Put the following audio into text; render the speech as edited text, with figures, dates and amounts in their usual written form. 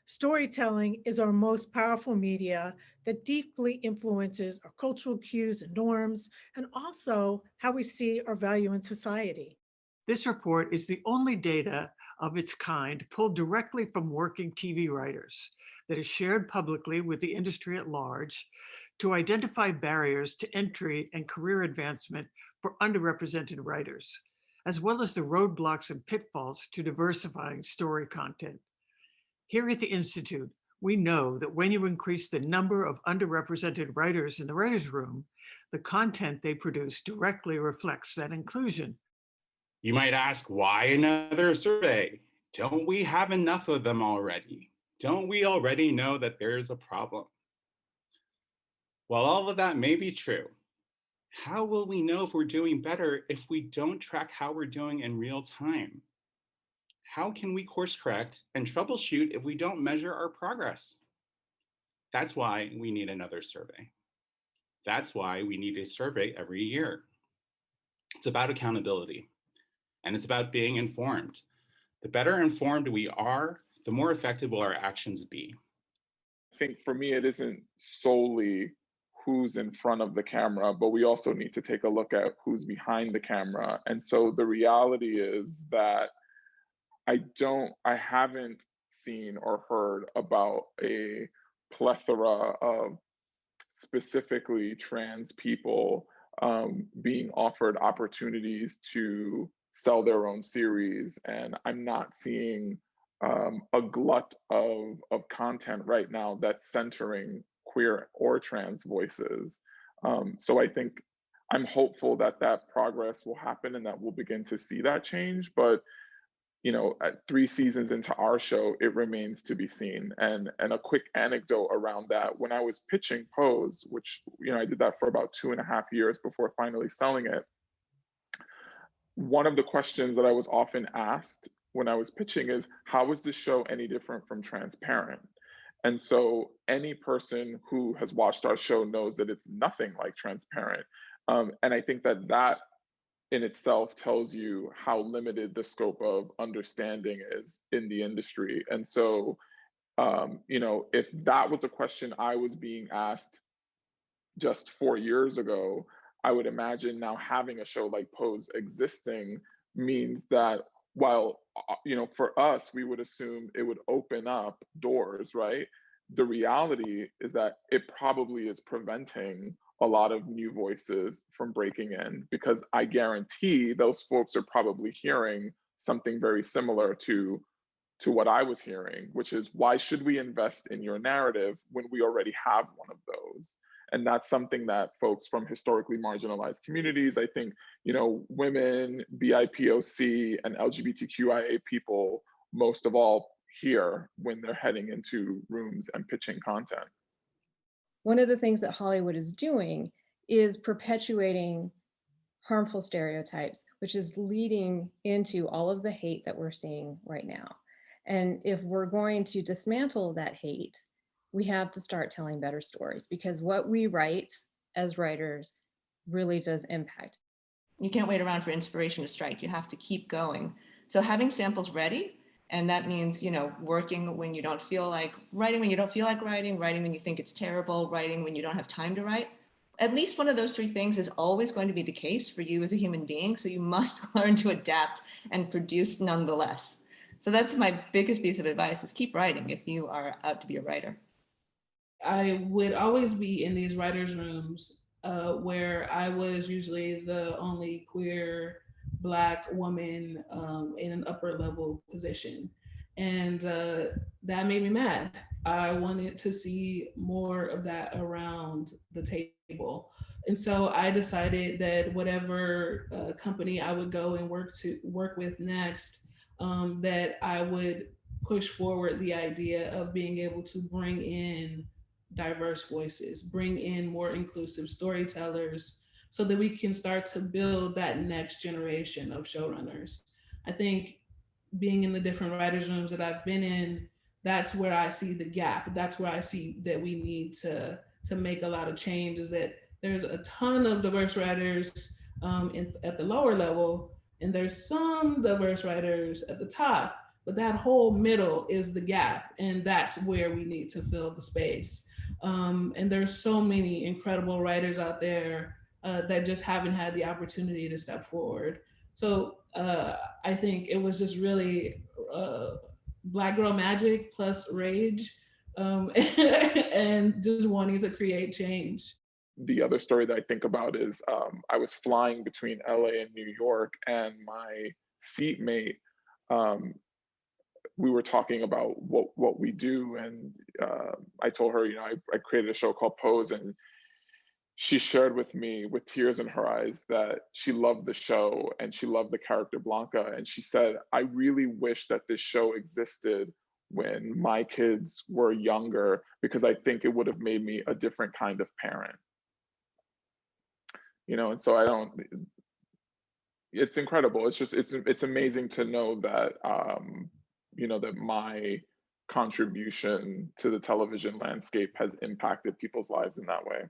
Storytelling is our most powerful media that deeply influences our cultural cues and norms, and also how we see our value in society. This report is the only data of its kind pulled directly from working TV writers that is shared publicly with the industry at large to identify barriers to entry and career advancement for underrepresented writers, as well as the roadblocks and pitfalls to diversifying story content. Here at the Institute, we know that when you increase the number of underrepresented writers in the writer's room, the content they produce directly reflects that inclusion. You might ask, why another survey? Don't we have enough of them already? Don't we already know that there's a problem? While all of that may be true, how will we know if we're doing better if we don't track how we're doing in real time? How can we course correct and troubleshoot if we don't measure our progress? That's why we need another survey. That's why we need a survey every year. It's about accountability, and it's about being informed. The better informed we are, the more effective will our actions be. I think for me, it isn't solely who's in front of the camera, but we also need to take a look at who's behind the camera. And so the reality is that I haven't seen or heard about a plethora of specifically trans people being offered opportunities to sell their own series. And I'm not seeing a glut of content right now that's centering queer or trans voices. So I think I'm hopeful that that progress will happen and that we'll begin to see that change. But at 3 seasons into our show, it remains to be seen. And a quick anecdote around that: when I was pitching Pose, which I did that for about 2.5 years before finally selling it, one of the questions that I was often asked when I was pitching is, how is this show any different from Transparent? And so any person who has watched our show knows that it's nothing like Transparent. And I think that that in itself tells you how limited the scope of understanding is in the industry. And so, if that was a question I was being asked just 4 years ago, I would imagine now having a show like Pose existing means that while, for us, we would assume it would open up doors, right? The reality is that it probably is preventing a lot of new voices from breaking in, because I guarantee those folks are probably hearing something very similar to what I was hearing, which is, why should we invest in your narrative when we already have one of those? And that's something that folks from historically marginalized communities, I think, women, BIPOC, and LGBTQIA people, most of all, hear when they're heading into rooms and pitching content. One of the things that Hollywood is doing is perpetuating harmful stereotypes, which is leading into all of the hate that we're seeing right now. And if we're going to dismantle that hate, we have to start telling better stories, because what we write as writers really does impact. You can't wait around for inspiration to strike. You have to keep going. So having samples ready, and that means, working when you don't feel like writing, when you don't feel like writing when you think it's terrible, writing when you don't have time to write. At least one of those 3 things is always going to be the case for you as a human being. So you must learn to adapt and produce nonetheless. So that's my biggest piece of advice, is keep writing if you are out to be a writer. I would always be in these writers' rooms where I was usually the only queer Black woman in an upper level position. And that made me mad. I wanted to see more of that around the table. And so I decided that whatever company I would go and work with next, that I would push forward the idea of being able to bring in diverse voices, bring in more inclusive storytellers, so that we can start to build that next generation of showrunners. I think being in the different writers' rooms that I've been in, that's where I see the gap. That's where I see that we need to make a lot of change, is that there's a ton of diverse writers at the lower level, and there's some diverse writers at the top, but that whole middle is the gap, and that's where we need to fill the space. And there's so many incredible writers out there that just haven't had the opportunity to step forward. So I think it was just really Black girl magic plus rage, and just wanting to create change. The other story that I think about is I was flying between LA and New York, and my seatmate, we were talking about what we do, and I told her, I created a show called Pose, and she shared with me with tears in her eyes that she loved the show and she loved the character Blanca. And she said, I really wish that this show existed when my kids were younger, because I think it would have made me a different kind of parent. And so it's incredible. It's amazing to know that, that my contribution to the television landscape has impacted people's lives in that way.